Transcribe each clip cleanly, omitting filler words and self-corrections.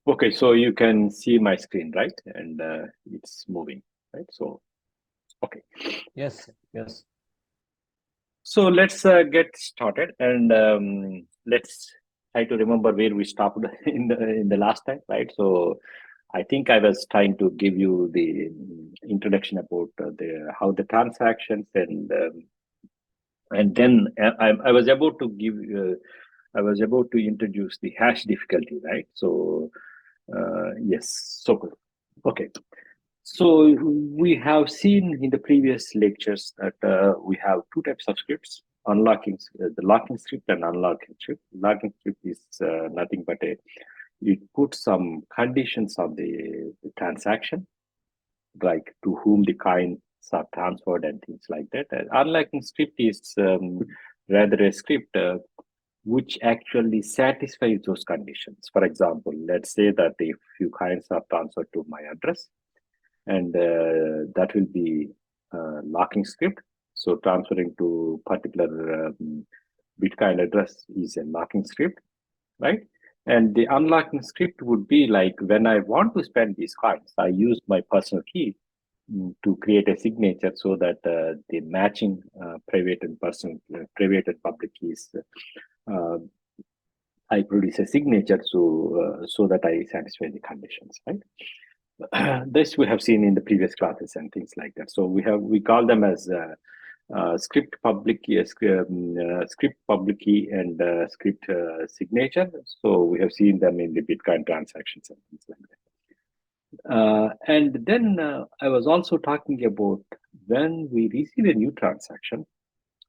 Okay, so you can see my screen, right? And it's moving, right? So, okay. Yes, yes. So let's get started, and let's try to remember where we stopped in the last time, right? So I think I was trying to give you the introduction about the how the transactions and then I was about to give I was about to introduce the hash difficulty, right? So yes, so good. Okay. So we have seen in the previous lectures that we have two types of scripts: the locking script and unlocking script. Locking script is nothing but it puts some conditions on the transaction, like to whom the coins are transferred and things like that. Unlocking script is rather a script which actually satisfies those conditions. For example, let's say that if few coins are transferred to my address, and that will be locking script. So transferring to particular Bitcoin address is a locking script, right? And the unlocking script would be like when I want to spend these coins, I use my personal key to create a signature so that the matching private and public keys, uh, I produce a signature so that I satisfy the conditions, right? This we have seen in the previous classes and things like that. So we call them as script public key and script signature. So we have seen them in the Bitcoin transactions and things like that. And then I was also talking about when we receive a new transaction,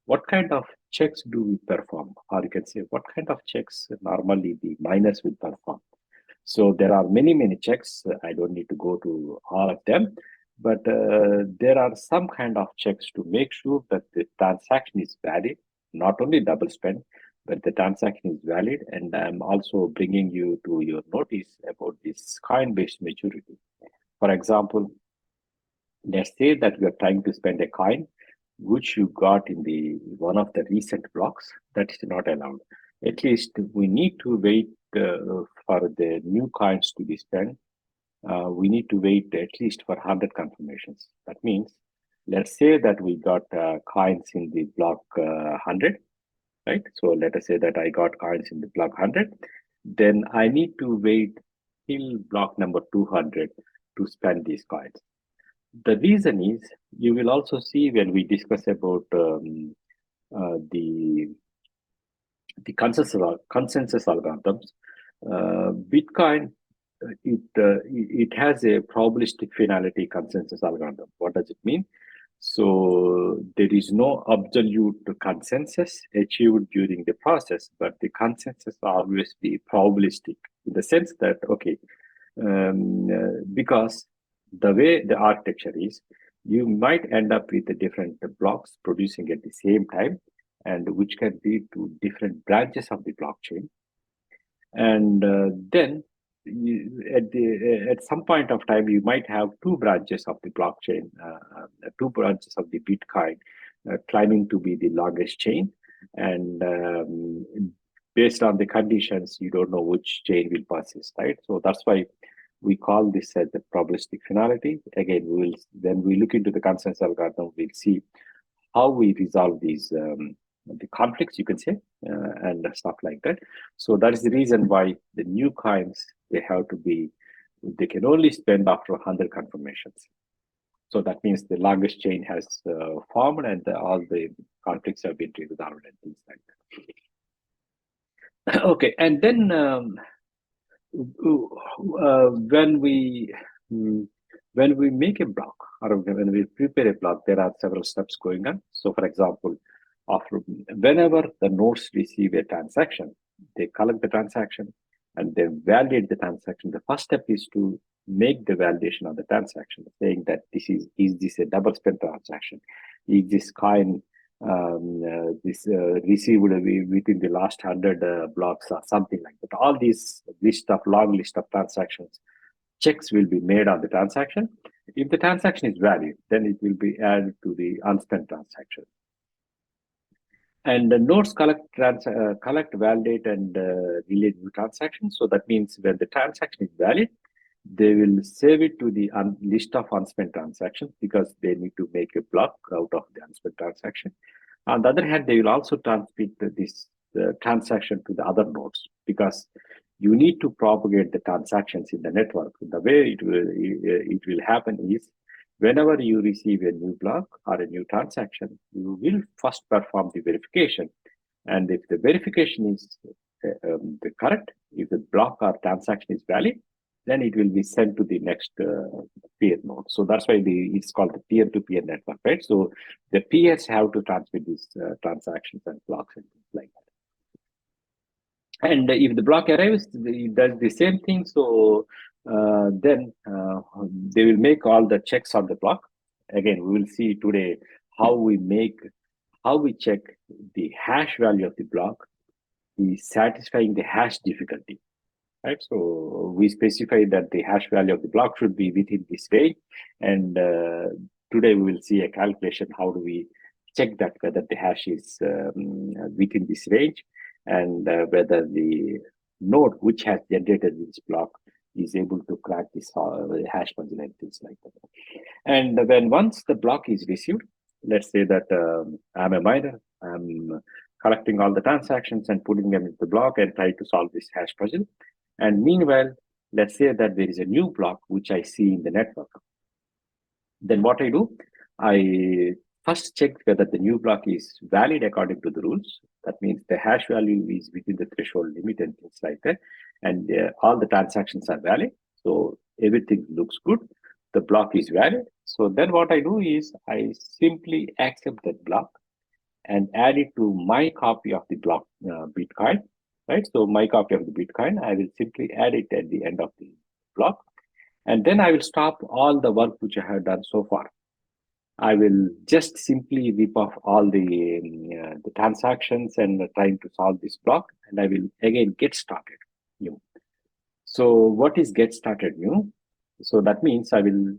what kind of checks do we perform, or you can say what kind of checks normally the miners will perform. So there are many checks. I don't need to go to all of them, but there are some kind of checks to make sure that the transaction is valid, not only double spend, but the transaction is valid. And I'm also bringing you to your notice about this coin-based maturity. For example, let's say that we are trying to spend a coin which you got in the one of the recent blocks. That is not allowed. At least we need to wait for the new coins to be spent. We need to wait at least for 100 confirmations. That means, let's say that we got coins in the block 100, right? So let us say that I got coins in the block 100. Then I need to wait till block number 200 to spend these coins. The reason is, you will also see when we discuss about the consensus algorithms. Bitcoin, it has a probabilistic finality consensus algorithm. What does it mean? So there is no absolute consensus achieved during the process, but the consensus always be probabilistic in the sense that, okay, because the way the architecture is, you might end up with the different blocks producing at the same time, and which can lead to different branches of the blockchain. And then at some point of time, you might have two branches of the blockchain, two branches of the Bitcoin claiming to be the longest chain. And based on the conditions, you don't know which chain will persist, right? So that's why we call this as the probabilistic finality. Again, when we look into the consensus algorithm, we'll see how we resolve these the conflicts, you can say, and stuff like that. So that is the reason why the new coins, they can only spend after 100 confirmations. So that means the longest chain has formed, and all the conflicts have been resolved and things like that. Okay, and then when we make a block, or when we prepare a block, there are several steps going on. So, for example, after whenever the nodes receive a transaction, they collect the transaction and they validate the transaction. The first step is to make the validation of the transaction, saying that is this a double spend transaction? Is this coin received within the last 100 blocks or something like that? All these long list of transactions, checks will be made on the transaction. If the transaction is valid, then it will be added to the unspent transaction. And the nodes collect, validate, and relay new transactions. So that means when the transaction is valid, they will save it to the list of unspent transactions because they need to make a block out of the unspent transaction. On the other hand, they will also transmit this transaction to the other nodes because you need to propagate the transactions in the network. The way it will happen is whenever you receive a new block or a new transaction, you will first perform the verification. And if the verification is the correct, if the block or transaction is valid, then it will be sent to the next peer node. So that's why it's called the peer-to-peer network, right? So the peers have to transmit these transactions and blocks and things like that. And if the block arrives, it does the same thing. So then they will make all the checks on the block. Again, we will see today how we check the hash value of the block is satisfying the hash difficulty, right? So we specify that the hash value of the block should be within this range. And today we will see a calculation. How do we check that whether the hash is within this range and whether the node which has generated this block is able to crack this hash function and things like that. And when once the block is received, let's say that I'm a miner, I'm collecting all the transactions and putting them into the block and try to solve this hash puzzle. And meanwhile, let's say that there is a new block which I see in the network. Then what I do, I first check whether the new block is valid according to the rules. That means the hash value is within the threshold limit and things like that. And all the transactions are valid. So everything looks good. The block is valid. So then what I do is I simply accept that block and add it to my copy of the block Bitcoin, right? So my copy of the Bitcoin, I will simply add it at the end of the block. And then I will stop all the work which I have done so far. I will just simply rip off all the transactions and trying to solve this block, and I will again get started new. So what is get started new? So that means I will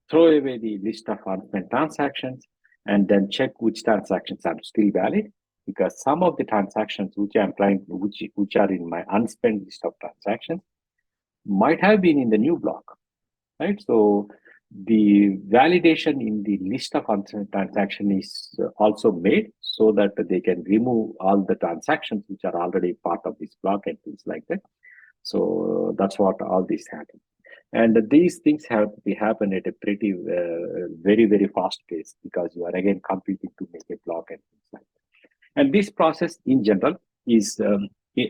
throw away the list of unspent transactions and then check which transactions are still valid, because some of the transactions which I'm trying which are in my unspent list of transactions might have been in the new block, right? So the validation in the list of unspent transaction is also made so that they can remove all the transactions which are already part of this block and things like that. So that's what all this happens. And these things have to happen at a pretty, very, very fast pace because you are again competing to make a block and things like that. And this process in general is,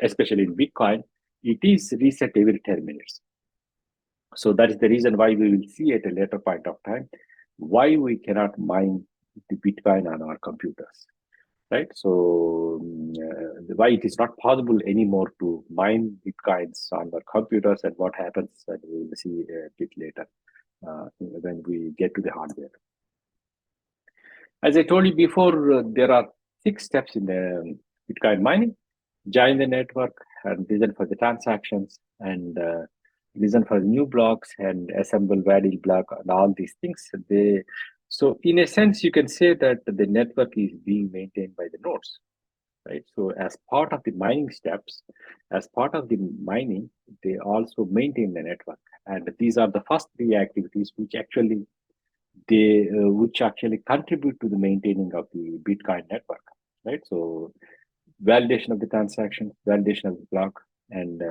especially in Bitcoin, it is reset every 10 minutes. So that is the reason why we will see at a later point of time why we cannot mine the Bitcoin on our computers, right? So why it is not possible anymore to mine Bitcoins on our computers, and what happens, and we will see a bit later when we get to the hardware. As I told you before, there are 6 steps in the Bitcoin mining: join the network and listen for the transactions and listen for new blocks and assemble valid block and all these things. So in a sense, you can say that the network is being maintained by the nodes, right? So as part of the mining steps, as part of the mining, they also maintain the network. And these are the first 3 activities which actually contribute to the maintaining of the Bitcoin network, right? So validation of the transaction, validation of the block, and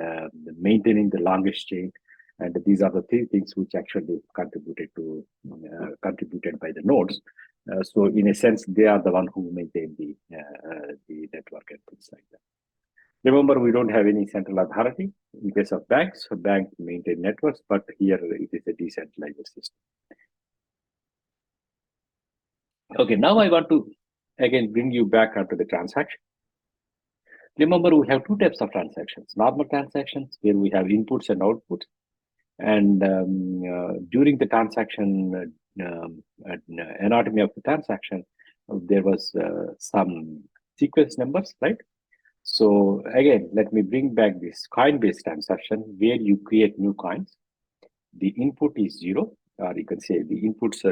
maintaining the longest chain. And these are the 3 things which actually contributed by the nodes. So in a sense, they are the one who maintain the network and things like that. Remember, we don't have any central authority. In case of banks, banks maintain networks, but here it is a decentralized system. Okay, now I want to again bring you back onto the transaction. Remember, we have 2 types of transactions: normal transactions, where we have inputs and outputs. And during the transaction, anatomy of the transaction, there was some sequence numbers, right? So again, let me bring back this coin-based transaction where you create new coins. The input is 0, or you can say the inputs,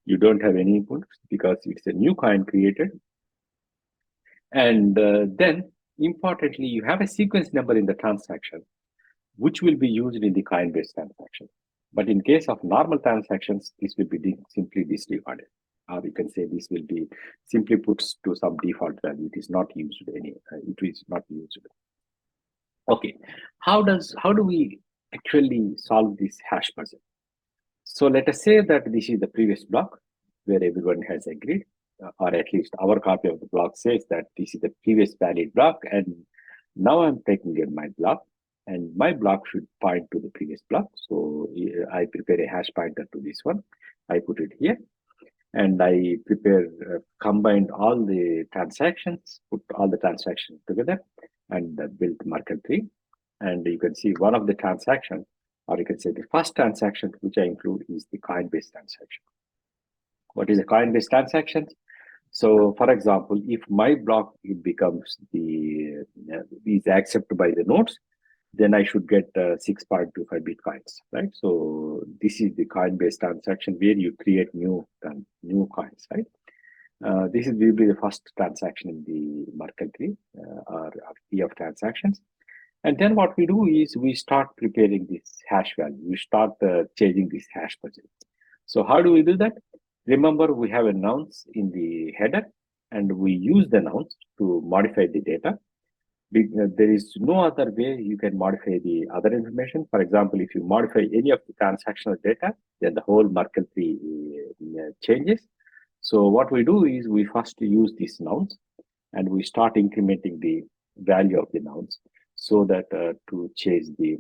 you don't have any inputs because it's a new coin created. And then importantly, you have a sequence number in the transaction, which will be used in the coin-based transaction. But in case of normal transactions, this will be simply disregarded. Or you can say this will be simply put to some default value. It is not used it is not used. Okay, how do we actually solve this hash puzzle? So let us say that this is the previous block where everyone has agreed, or at least our copy of the block says that this is the previous valid block, and now I'm taking in my block, and my block should point to the previous block. So I prepare a hash pointer to this one. I put it here, and I prepare combined all the transactions, put all the transactions together, and build Merkle tree. And you can see one of the transactions, or you can say the first transaction which I include is the coin-based transaction. What is a coin-based transaction? So, for example, if my block it becomes the is accepted by the nodes, then I should get 6.25 bitcoins, right? So this is the coin-based transaction where you create new coins, right? This will be the first transaction in the Merkle tree or tree of transactions. And then what we do is we start preparing this hash value. We start changing this hash puzzle. So how do we do that? Remember, we have a nonce in the header, and we use the nonce to modify the data. There is no other way you can modify the other information. For example, if you modify any of the transactional data, then the whole Merkle tree changes. So what we do is we first use this nonce, and we start incrementing the value of the nonce so that to chase the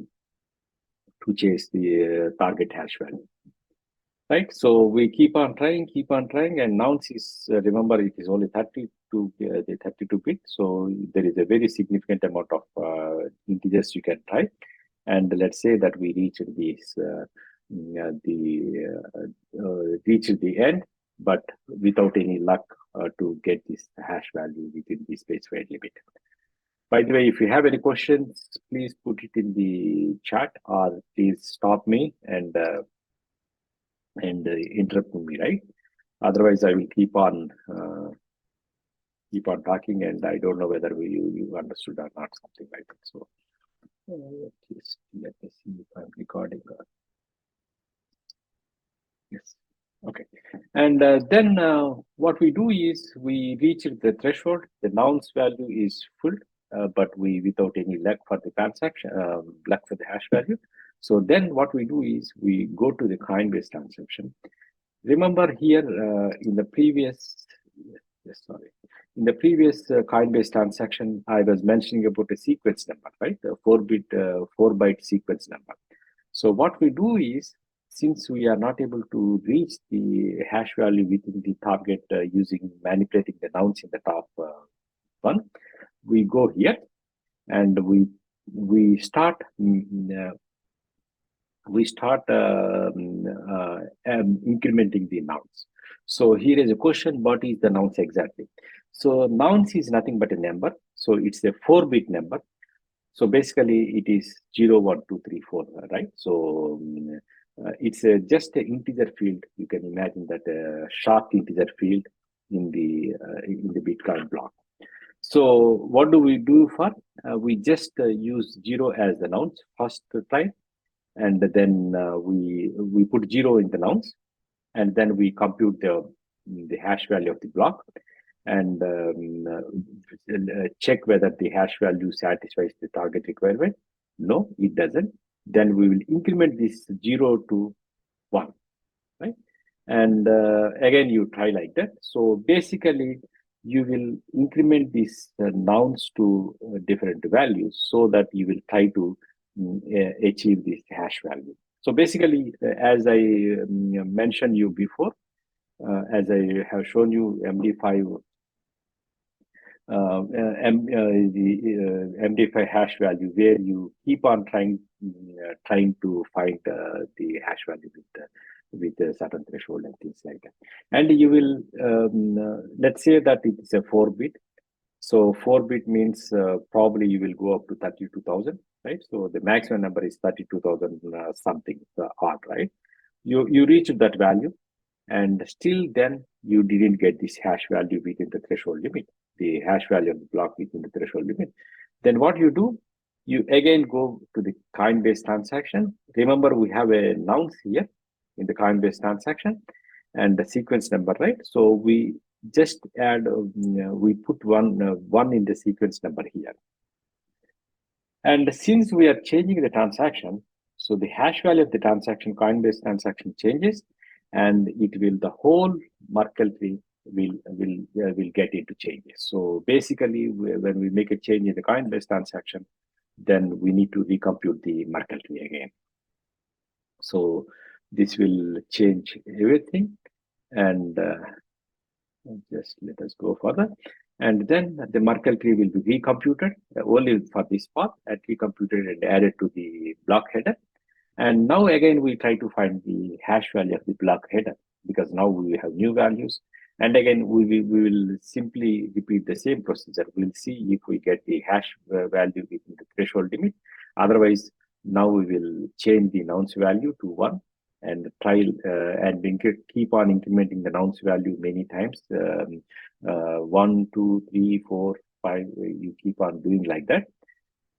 target hash value, right? So we keep on trying, and nonce is remember it is only 32 bit, so there is a very significant amount of integers you can try. And let's say that we reach the end, but without any luck to get this hash value within the specified limit. By the way, if you have any questions, please put it in the chat, or please stop me and interrupt me, right? Otherwise, I will keep on talking, and I don't know whether you understood or not, something like that. So let me see if I'm recording. Yes. Okay. And then what we do is we reach the threshold. The nonce value is full, but we without any luck for the transaction, luck for the hash value. So then what we do is we go to the coin-based transaction. Remember here in the previous, in the previous coin-based transaction, I was mentioning about a sequence number, right? The 4-byte sequence number. So what we do is, since we are not able to reach the hash value within the target using manipulating the nonce in the top one, we go here and we start incrementing the nonce. So here is a question: what is the nonce exactly? So nonce is nothing but a number. So it's a 4-bit number. So basically, it is 0, 1, 2, 3, 4, right? So it's just an integer field. You can imagine that a short integer field in the Bitcoin block. So what do we do for? We just use 0 as the nonce first time, and then we put 0 in the nonce, and then we compute the hash value of the block, and check whether the hash value satisfies the target requirement. No, it doesn't. Then we will increment this 0 to 1, right? And again, you try like that. So basically, you will increment these nonce to different values so that you will try to achieve this hash value. So basically, as I mentioned you before, as I have shown you, MD5 the MD5 hash value, where you keep on trying to find the hash value with a certain threshold and things like that. And you will let's say that it is a 4-bit. So 4-bit means probably you will go up to 32,000, right? So the maximum number is 32,000 something odd, right? You reach that value, and still then you didn't get this hash value within the threshold limit. the hash value of the block within the threshold limit. Then what you do, you again go to the kind-based transaction. Remember, we have a nonce here in the kind-based transaction and the sequence number, right? So we just add, we put one in the sequence number here. And since we are changing the transaction, so the hash value of the transaction, coin-based transaction changes, and it will, the whole Merkle tree will get into changes. So basically, when we make a change in the coin-based transaction, then we need to recompute the Merkle tree again. So this will change everything, and just let us go further. And then the Merkle tree will be recomputed only for this path and recomputed and added to the block header. And now again, we try to find the hash value of the block header because now we have new values. And again, we will simply repeat the same procedure. We'll see if we get the hash value within the threshold limit. Otherwise, now we will change the nonce value to 1 and try and keep on incrementing the nonce value many times. 1, 2, 3, 4, 5, you keep on doing like that.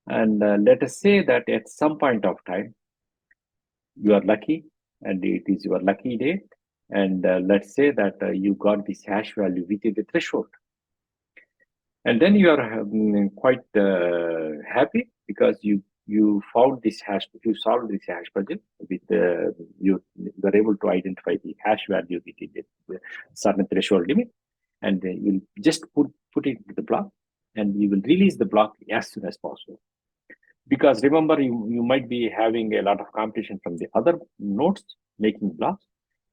And let us say that at some point of time, you are lucky and it is your lucky day. And let's say that you got this hash value within the threshold. And then you are quite happy because you found this hash, you solved this hash puzzle with you were able to identify the hash value within the certain threshold limit, and you'll just put it into the block, and you will release the block as soon as possible. Because remember, you might be having a lot of competition from the other nodes making blocks,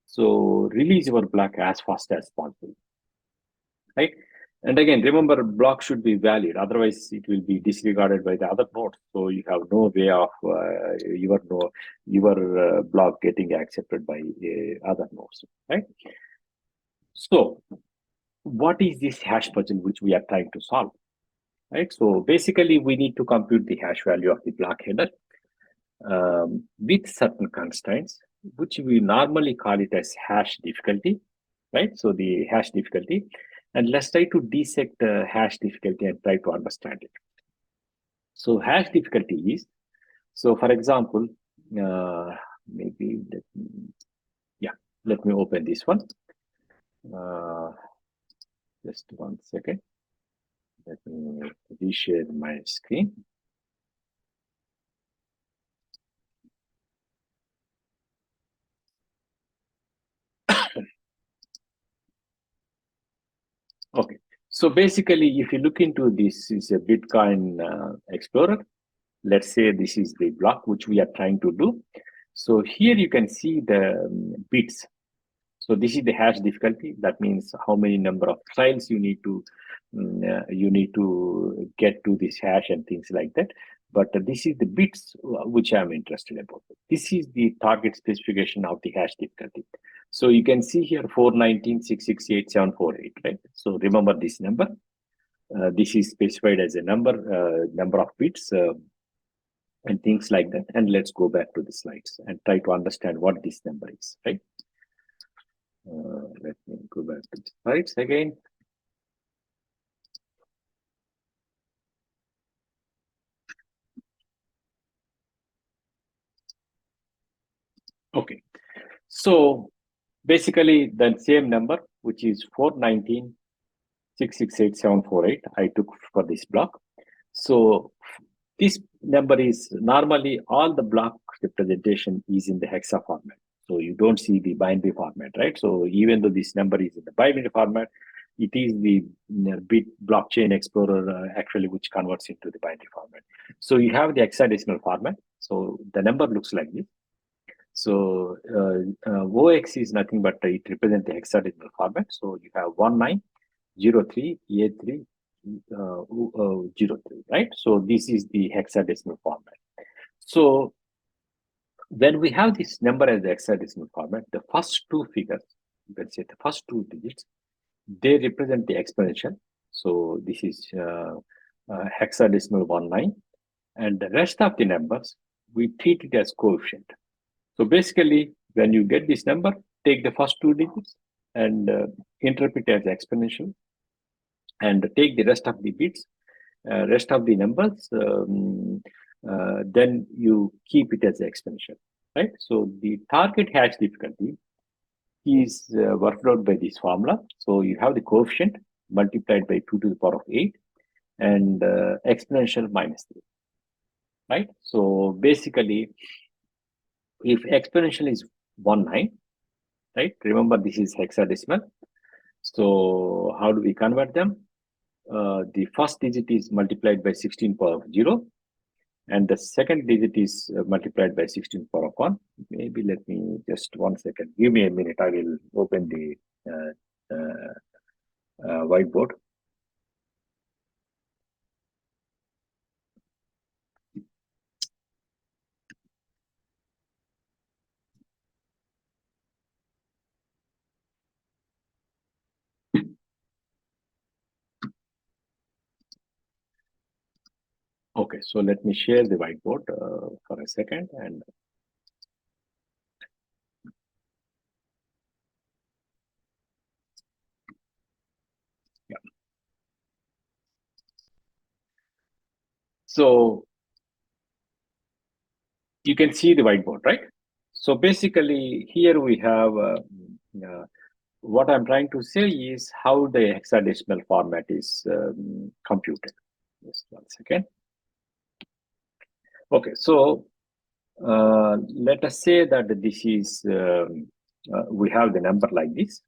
so release your block as fast as possible, right? And again, remember, block should be valid, otherwise it will be disregarded by the other nodes. So you have no way of your block getting accepted by other nodes, right? So what is this hash puzzle which we are trying to solve, right? So basically, we need to compute the hash value of the block header with certain constraints, which we normally call it as hash difficulty, right? So the hash difficulty. And let's try to dissect the hash difficulty and try to understand it. So hash difficulty is, so for example, maybe, let me open this one. Just 1 second. Let me reshare my screen. Okay, so basically, if you look into this, is a Bitcoin Explorer. Let's say this is the block which we are trying to do. So here you can see the bits. So this is the hash difficulty. That means how many number of trials you need to get to this hash and things like that. But this is the bits which I'm interested about. This is the target specification of the hash difficulty. So you can see here 419.668.748, right? So remember this number. This is specified as a number of bits and things like that. And let's go back to the slides and try to understand what this number is, right? Let me go back to the slides again. Okay, so basically the same number, which is 419.668.748, I took for this block. So this number is normally all the block representation is in the hexa format. So you don't see the binary format, right? So even though this number is in the binary format, it is the bit blockchain explorer actually which converts into the binary format. So you have the hexadecimal format. So the number looks like this. So OX is nothing but it represents the hexadecimal format. So you have 1903A303, right? So this is the hexadecimal format. So when we have this number as the hexadecimal format, the first two figures, let's say the first two digits, they represent the exponential. So this is hexadecimal 19, and the rest of the numbers, we treat it as coefficient. So basically, when you get this number, take the first two digits and interpret it as exponential. and take the rest of the bits, rest of the numbers, then you keep it as exponential, right? So the target hash difficulty is worked out by this formula. So you have the coefficient multiplied by 2 to the power of 8 and exponential minus 3, right? So basically, if exponential is 19, right? Remember, this is hexadecimal. So how do we convert them? The first digit is multiplied by 16 power of 0, and the second digit is multiplied by 16 power of 1. Maybe let me just 1 second. Give me a minute. I will open the whiteboard. Okay, so let me share the whiteboard for a second. And yeah. So you can see the whiteboard, right? So basically, here we have what I'm trying to say is how the hexadecimal format is computed. Just 1 second. Okay, so let us say that this is, we have the number like this.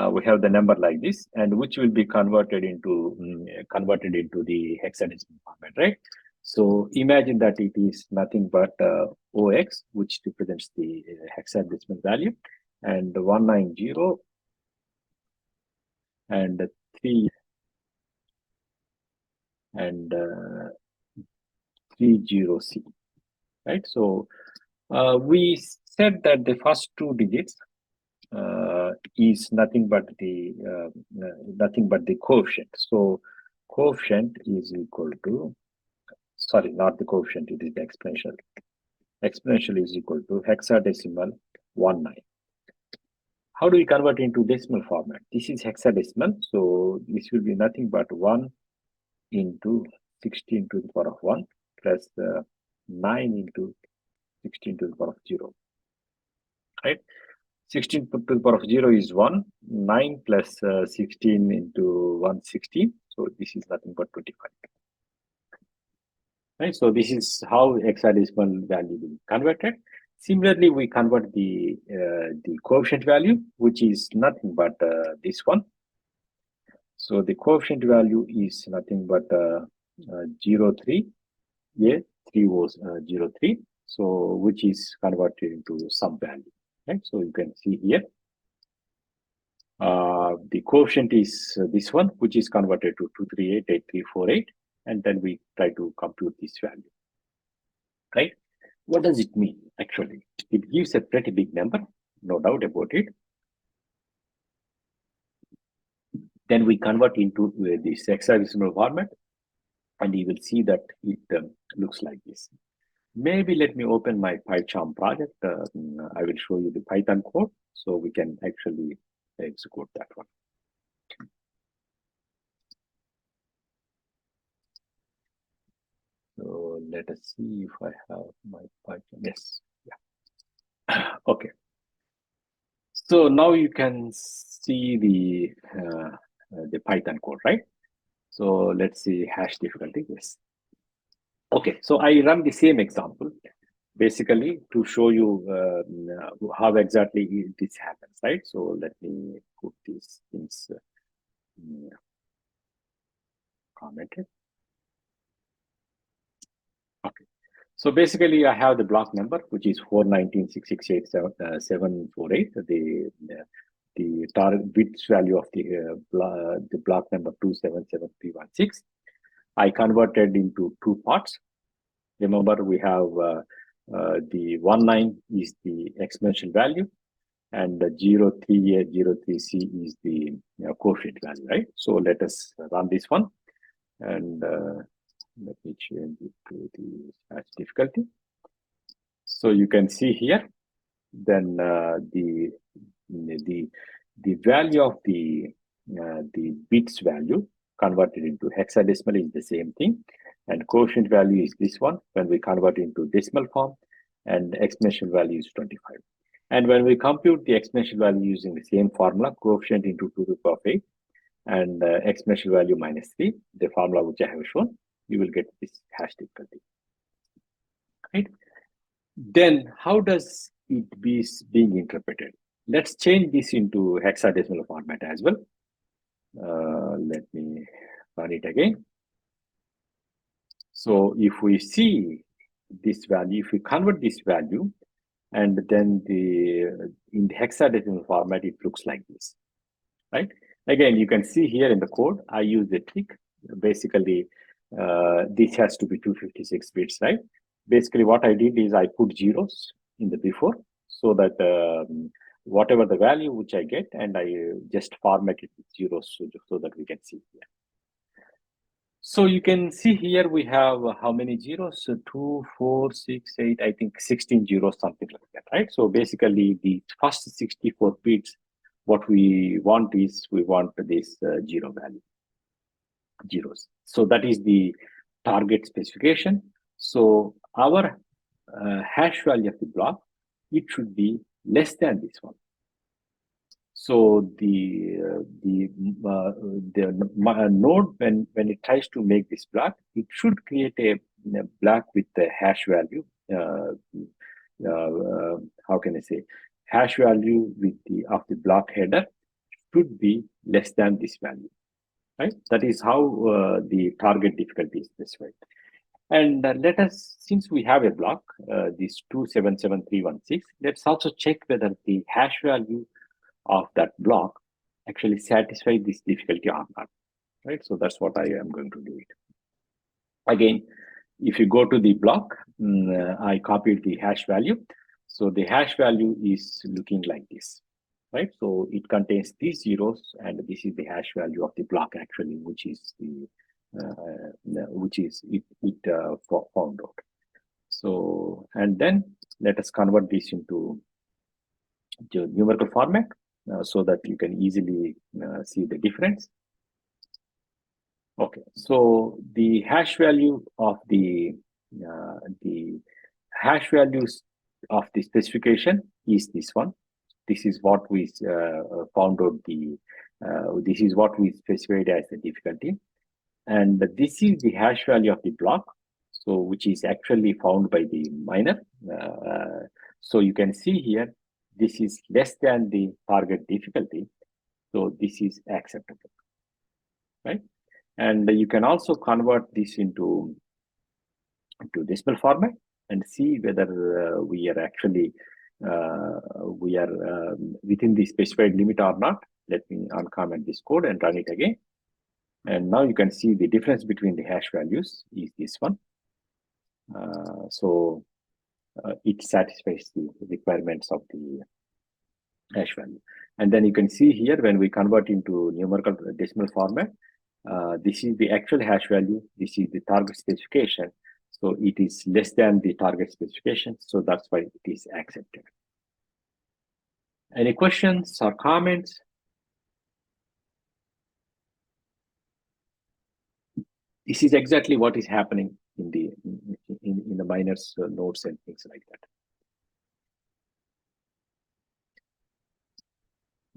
We have the number like this, and which will be converted into the hexadecimal format, right? So imagine that it is nothing but OX, which represents the hexadecimal value, and 190 and 3 and 30C, right? So we said that the first two digits is nothing but the coefficient. So coefficient is equal to, sorry, not the coefficient, it is the exponential. Exponential is equal to hexadecimal 19. How do we convert into decimal format? This is hexadecimal, so this will be nothing but 1 into 16 to the power of 1 plus 9 into 16 to the power of 0, right? 16 to the power of 0 is 1, 9 plus 16 into 116, so this is nothing but 25. Right, so this is how hexadecimal value will be converted. Similarly, we convert the coefficient value, which is nothing but this one. So the coefficient value is nothing but 0.3, yeah, 3 was 0.3, so which is converted into some value. Right, so you can see here the coefficient is this one, which is converted to 2388348, and then we try to compute this value. Right? What does it mean actually? It gives a pretty big number, no doubt about it. Then we convert into this hexadecimal format, and you will see that it looks like this. Maybe let me open my PyCharm project. I will show you the Python code so we can actually execute that one. So let us see if I have my Python. Yes. Yeah. Okay. So now you can see the Python code, right? So let's see hash difficulty. Yes. Okay. So I run the same example basically to show you how exactly this happens, right? So let me put these things commented. Okay. So basically, I have the block number, which is 419.668.748. The target bits value of the block number 277316. I converted into two parts. Remember, we have the 19 is the exponential value, and the 03A, 03C is the coefficient value, right? So let us run this one, and let me change it to the hash difficulty. So you can see here then the the value of the bits value converted into hexadecimal is the same thing, and quotient value is this one when we convert into decimal form, and exponential value is 25. And when we compute the exponential value using the same formula, quotient into 2 to the power of 8 and exponential value minus 3, the formula which I have shown, you will get this hash difficulty. Right? Then how does it be being interpreted? Let's change this into hexadecimal format as well. Let me run it again. So if we see this value, if we convert this value, and then in the hexadecimal format, it looks like this, right? Again, you can see here in the code, I use the trick. Basically, this has to be 256 bits, right? Basically, what I did is I put zeros in the before, so that whatever the value which I get, and I just format it with zeros so that we can see here. So you can see here we have how many zeros? So 2, 4, 6, 8, I think 16 zeros, something like that, right? So basically the first 64 bits, what we want is we want this zero value, zeros. So that is the target specification. So our hash value of the block, it should be less than this one. So node when it tries to make this block, it should create a block with the hash value. How can I say? Hash value with of the block header should be less than this value, right? That is how the target difficulty is specified. And let us, since we have a block, this 277316, let's also check whether the hash value of that block actually satisfy this difficulty or not, right? So that's what I am going to do it. Again, if you go to the block, I copied the hash value. So the hash value is looking like this, right? So it contains these zeros, and this is the hash value of the block actually, which is found out. So, and then let us convert this into numerical format so that you can easily see the difference. Okay, so the hash value of the hash values of the specification is this one. This is what we found out this is what we specified as the difficulty, and this is the hash value of the block, so which is actually found by the miner. So you can see here, this is less than the target difficulty, so this is acceptable, right? And you can also convert this into decimal format and see whether we are actually within the specified limit or not. Let me uncomment this code and run it again. And now you can see the difference between the hash values is this one. So it satisfies the requirements of the hash value. And then you can see here when we convert into numerical decimal format, this is the actual hash value. This is the target specification. So it is less than the target specification. So that's why it is accepted. Any questions or comments? This is exactly what is happening in the miners nodes and things like that.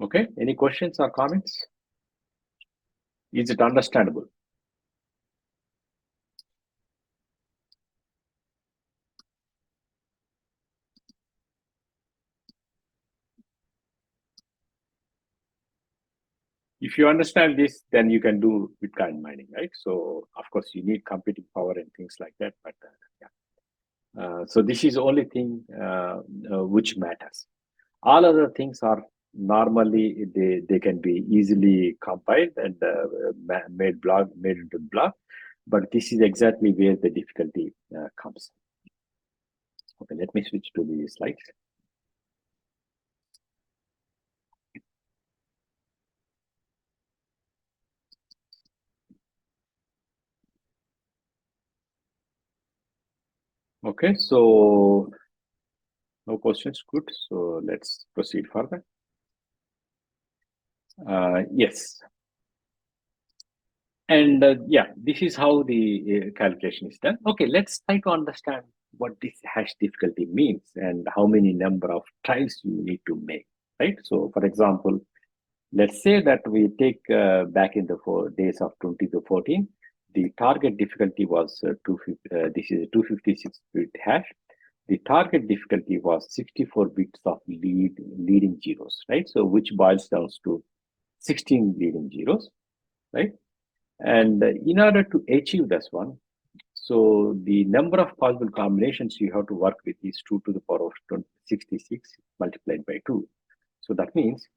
Okay, any questions or comments? Is it understandable? If you understand this, then you can do Bitcoin mining, right? So of course you need computing power and things like that, but yeah. So this is the only thing which matters. All other things are normally they can be easily compiled and made into block, but this is exactly where the difficulty comes. Okay, let me switch to the slides. Okay, so No questions? Good. So let's proceed further. Yes. And yeah, this is how the calculation is done. Okay, let's try to understand what this hash difficulty means and how many number of tries you need to make, right? So for example, let's say that we take back in the 4 days of 20 to 14, the target difficulty was this is a 256-bit hash. The target difficulty was 64 bits of leading zeros, right? So which boils down to 16 leading zeros, right? And in order to achieve this one, so the number of possible combinations you have to work with is 2 to the power of 66 multiplied by 2. So that means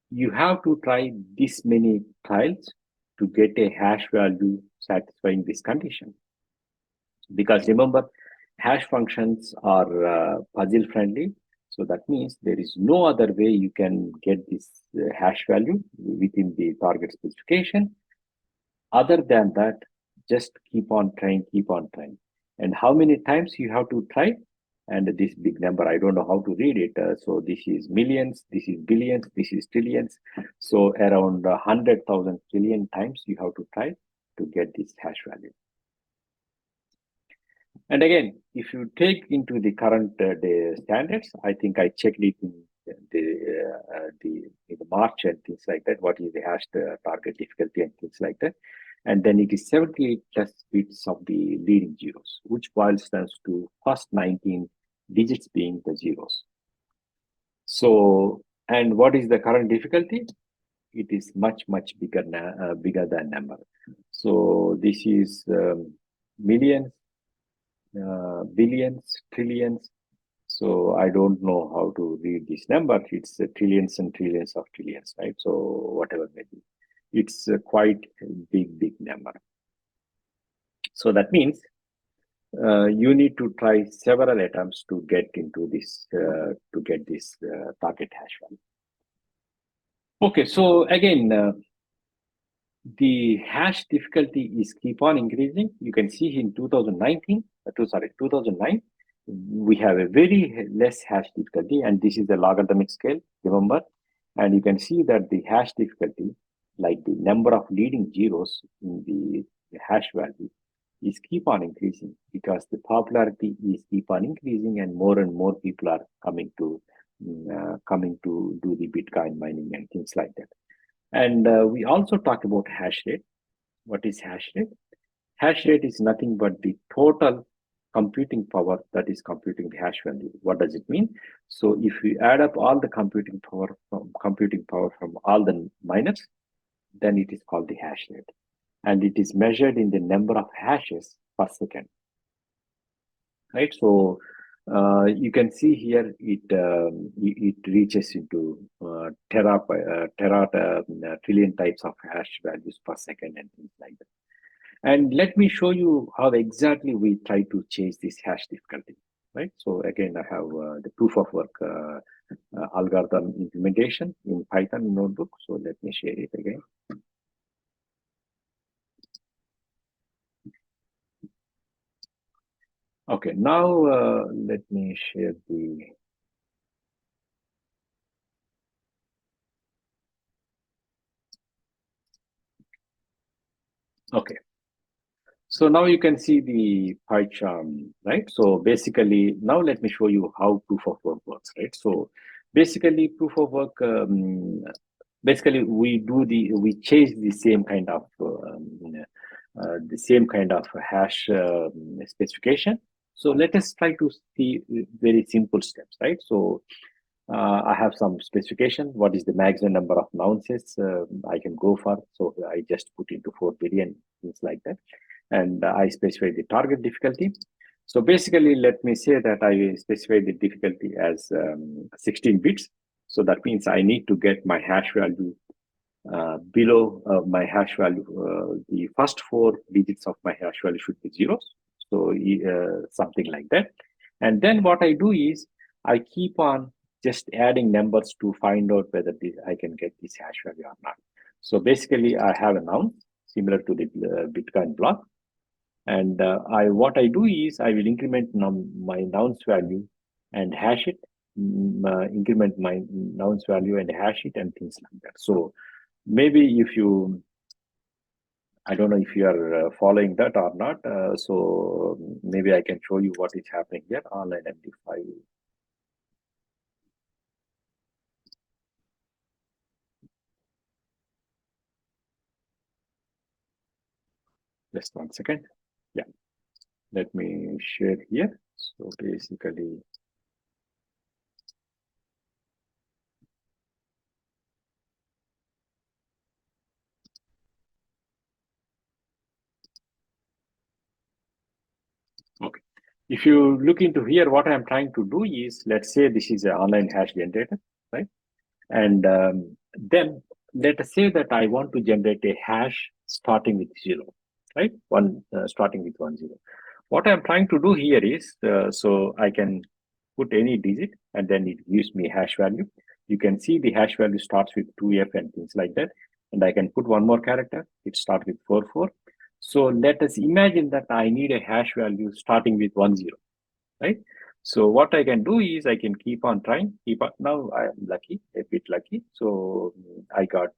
you have to try this many trials to get a hash value satisfying this condition. Because remember, hash functions are puzzle friendly. So that means there is no other way you can get this hash value within the target specification. Other than that, just keep on trying, keep on trying. And how many times you have to try? And this big number, I don't know how to read it. So this is millions, this is billions, this is trillions. So around 100,000 trillion times you have to try to get this hash value. And again, if you take into the current day standards, I think I checked it in the March and things like that. What is the hash target difficulty and things like that, and then it is 78 plus bits of the leading zeros, which boils down to first 19 digits being the zeros. So, and what is the current difficulty? It is much bigger than number. So this is millions, billions, trillions. So I don't know how to read this number. It's trillions and trillions of trillions, right? So whatever may be, it's quite a big number. So that means you need to try several attempts to get into this target hash value. Okay, so again, the hash difficulty is keep on increasing. You can see in 2009, we have a very less hash difficulty, and this is the logarithmic scale, remember? And you can see that the hash difficulty, like the number of leading zeros in the hash value, is keep on increasing because the popularity is keep on increasing, and more people are coming to do the Bitcoin mining and things like that. And we also talk about hash rate. What is hash rate? Hash rate is nothing but the total computing power that is computing the hash value. What does it mean? So if we add up all the computing power from all the miners, then it is called the hash rate. And it is measured in the number of hashes per second. Right? So you can see here it reaches into trillion types of hash values per second and things like that. And let me show you how exactly we try to change this hash difficulty, right? So again, I have the proof of work algorithm implementation in Python notebook. So let me share it again. Okay, now let me share the. Okay. So now you can see the pie chart, right? So basically, now let me show you how proof of work works, right? So basically, proof of work, basically we change the same kind of hash specification. So let us try to see very simple steps, right? So I have some specification. What is the maximum number of nonces I can go for? So I just put into 4 billion, things like that. And I specify the target difficulty. So basically, let me say that I specify the difficulty as 16 bits. So that means I need to get my hash value below my hash value. The first 4 digits of my hash value should be zeros. So something like that. And then what I do is I keep on just adding numbers to find out whether I can get this hash value or not. So basically, I have a noun similar to the Bitcoin block. And what I do is I will increment my nouns value and hash it, increment my nouns value and hash it and things like that. So maybe if you, I don't know if you are following that or not. So maybe I can show you what is happening here. Online MD5. Just 1 second. Yeah, let me share here. So basically, okay. If you look into here, what I'm trying to do is, let's say this is an online hash generator, right? And then let us say that I want to generate a hash starting with 0, right? Starting with 10. What I'm trying to do here is, so I can put any digit and then it gives me hash value. You can see the hash value starts with 2F and things like that. And I can put one more character. It starts with 44. So let us imagine that I need a hash value starting with 10, right? So what I can do is I can keep on trying. Now I am lucky, a bit lucky. So I got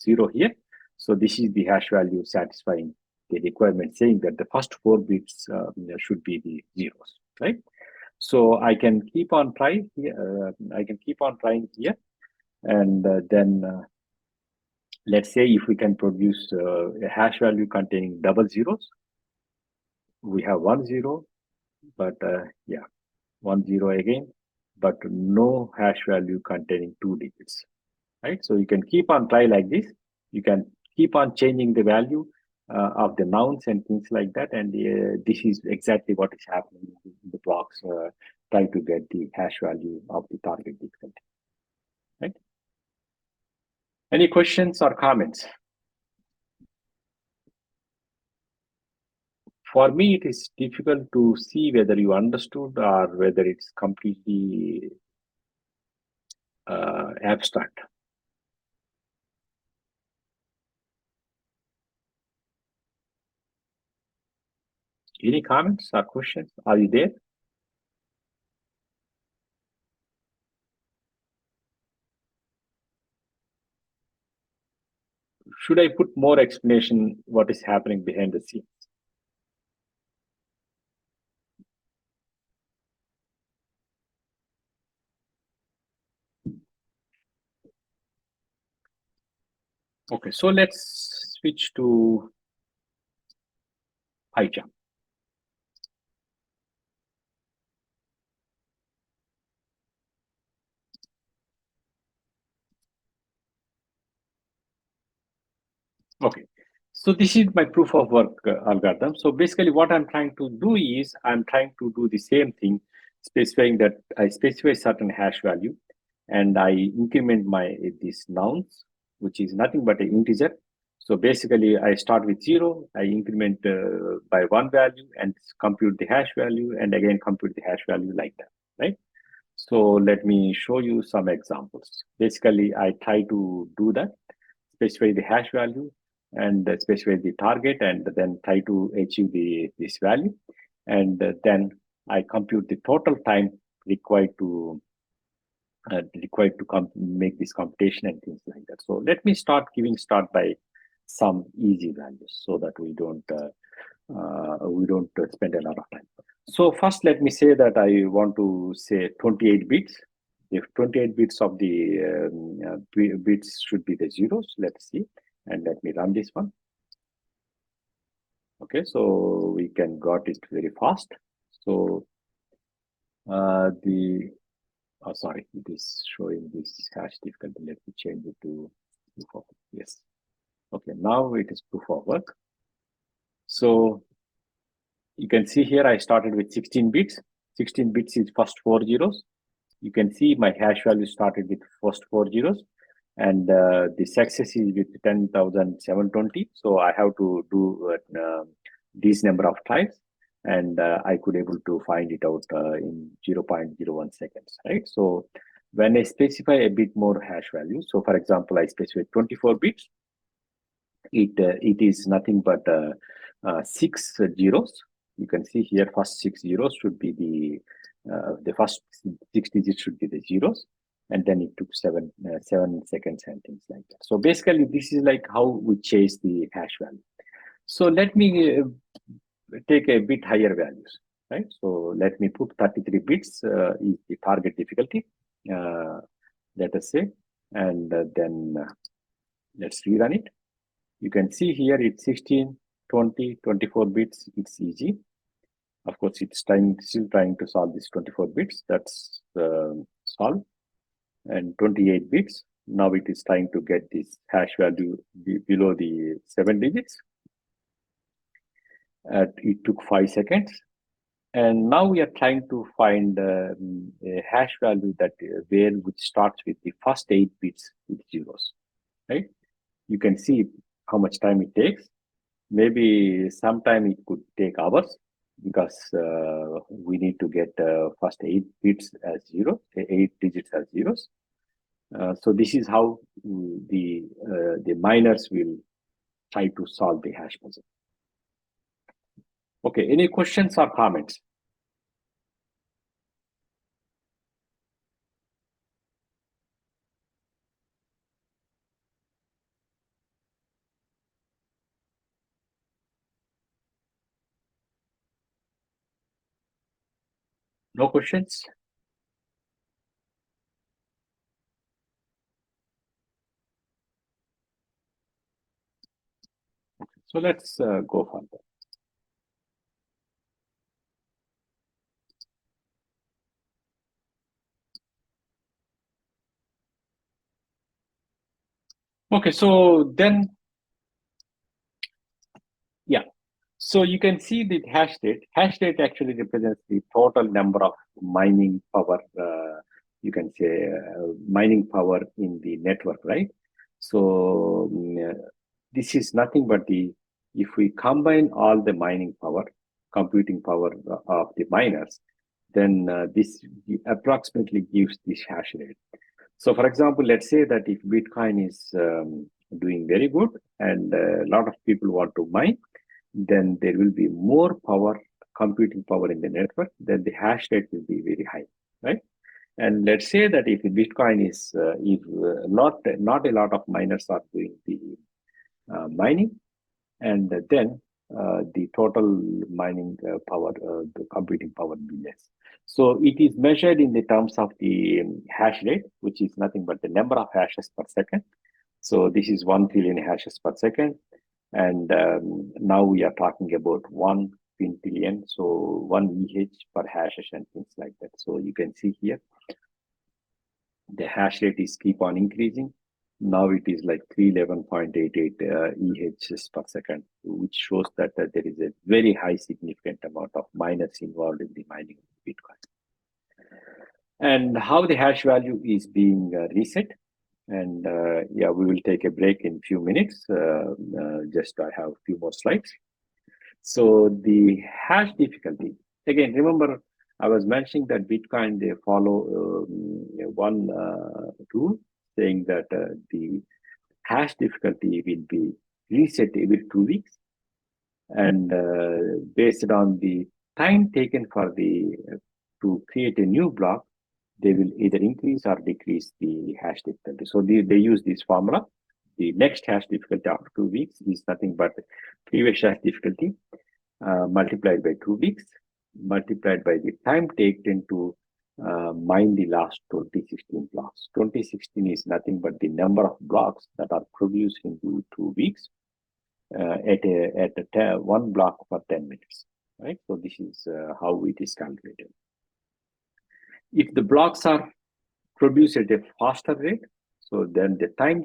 0 here. So this is the hash value satisfying the requirement, saying that the first 4 bits should be the zeros, right? So I can keep on trying here. I can keep on trying here, and then let's say if we can produce a hash value containing double zeros, we have 10, but yeah, 10 again, but no hash value containing 2 digits, right? So you can keep on try like this. You can keep on changing the value of the nouns and things like that. And this is exactly what is happening in the blocks, try to get the hash value of the target difficulty, right? Any questions or comments? For me, it is difficult to see whether you understood or whether it's completely abstract. Any comments or questions? Are you there? Should I put more explanation what is happening behind the scenes? Okay, so let's switch to PyCharm. Okay, so this is my proof of work algorithm. So basically what I'm trying to do is I'm trying to do the same thing, specifying that I specify certain hash value and I increment my these nouns, which is nothing but an integer. So basically I start with 0, I increment by 1 value and compute the hash value and again compute the hash value like that, right? So let me show you some examples. Basically, I try to do that, specify the hash value and specify the target and then try to achieve this value. And then I compute the total time required to make this computation and things like that. So let me start by some easy values so that we don't spend a lot of time. So first, let me say that I want to say 28 bits. If 28 bits of the bits should be the zeros, let's see. And let me run this one. Okay, so we can got it very fast. So sorry, it is showing this hash difficulty. Let me change it to proof of, yes. Okay, now it is proof of work. So you can see here I started with 16 bits. 16 bits is first 4 zeros. You can see my hash value started with first 4 zeros and the success is with 10,720. So I have to do these number of tries and I could able to find it out in 0.01 seconds, right? So when I specify a bit more hash value, so for example, I specify 24 bits, it is nothing but 6 zeros. You can see here first 6 zeros should be the The first 6 digits should be the zeros, and then it took 7 seconds and things like that. So basically, this is like how we chase the hash value. So let me take a bit higher values, right? So let me put 33 bits is the target difficulty, uh, let us say, and then let's rerun it. You can see here it's 16, 20, 24 bits. It's easy. Of course, it's still trying to solve this 24 bits. That's solved. And 28 bits. Now it is trying to get this hash value below the 7 digits. It took 5 seconds. And now we are trying to find a hash value that which starts with the first 8 bits with zeros, right? You can see how much time it takes. Maybe sometime it could take hours because we need to get first 8 bits as zero, 8 digits as zeros. So this is how the miners will try to solve the hash puzzle. Okay, any questions or comments? No questions? So let's go further. Okay, so then, yeah. So you can see the hash rate. Hash rate actually represents the total number of mining power, you can say mining power in the network, right? So this is nothing but if we combine all the mining power, computing power of the miners, then this approximately gives this hash rate. So for example, let's say that if Bitcoin is doing very good and a lot of people want to mine, then there will be more power, computing power in the network, then the hash rate will be very high, right? And let's say that if Bitcoin is, if not a lot of miners are doing the mining, and then the total mining power, the computing power will be less. So it is measured in the terms of the hash rate, which is nothing but the number of hashes per second. So this is 1 trillion hashes per second. And now we are talking about 1 quintillion, so 1 EH per hashes and things like that. So you can see here, the hash rate is keep on increasing. Now it is like 311.88 EHs per second, which shows that there is a very high significant amount of miners involved in the mining of Bitcoin. And how the hash value is being reset. And yeah, we will take a break in few minutes. Just I have a few more slides. So the hash difficulty, again, remember I was mentioning that Bitcoin, they follow one rule saying that the hash difficulty will be reset every 2 weeks. And based on the time taken for to create a new block, they will either increase or decrease the hash difficulty. So they use this formula. The next hash difficulty after 2 weeks is nothing but previous hash difficulty multiplied by 2 weeks, multiplied by the time taken to mine the last 2016 blocks. 2016 is nothing but the number of blocks that are produced in 2 weeks at one block for 10 minutes, right? So this is how it is calculated. If the blocks are produced at a faster rate, so then the time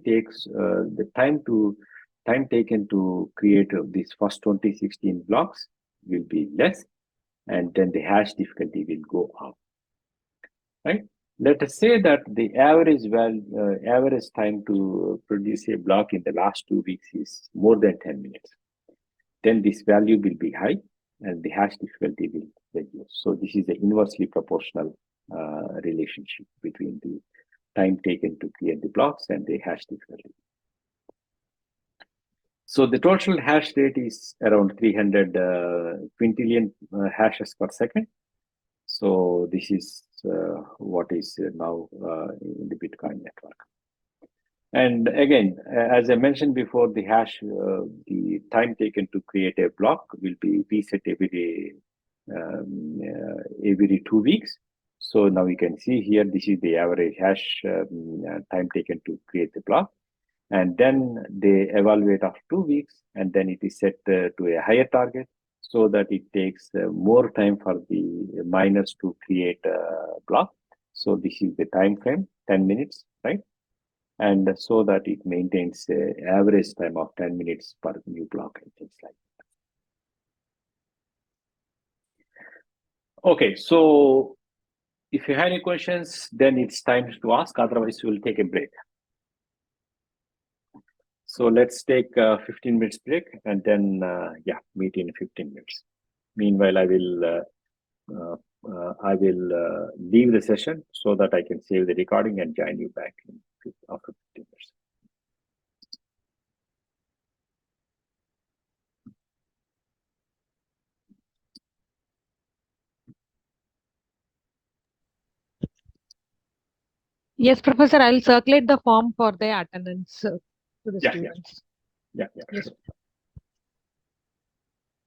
taken to create these first 2016 blocks will be less, and then the hash difficulty will go up, right? Let us say that the average time to produce a block in the last 2 weeks is more than 10 minutes. Then this value will be high and the hash difficulty will reduce. So this is the inversely proportional relationship between the time taken to create the blocks and the hash difficulty. So the total hash rate is around 300 quintillion hashes per second. So this is what is now in the Bitcoin network. And again, as I mentioned before, the hash, the time taken to create a block will be reset every 2 weeks. So now you can see here, this is the average hash time taken to create the block. And then they evaluate after 2 weeks, and then it is set to a higher target so that it takes more time for the miners to create a block. So this is the time frame, 10 minutes, right? And so that it maintains an average time of 10 minutes per new block and things like that. Okay, so if you have any questions, then it's time to ask. Otherwise, we'll take a break. So let's take a 15 minutes break and then, meet in 15 minutes. Meanwhile, I will leave the session so that I can save the recording and join you back after 15 minutes. Yes, Professor, I'll circulate the form for the attendance to the students. Yeah, Yes. sure.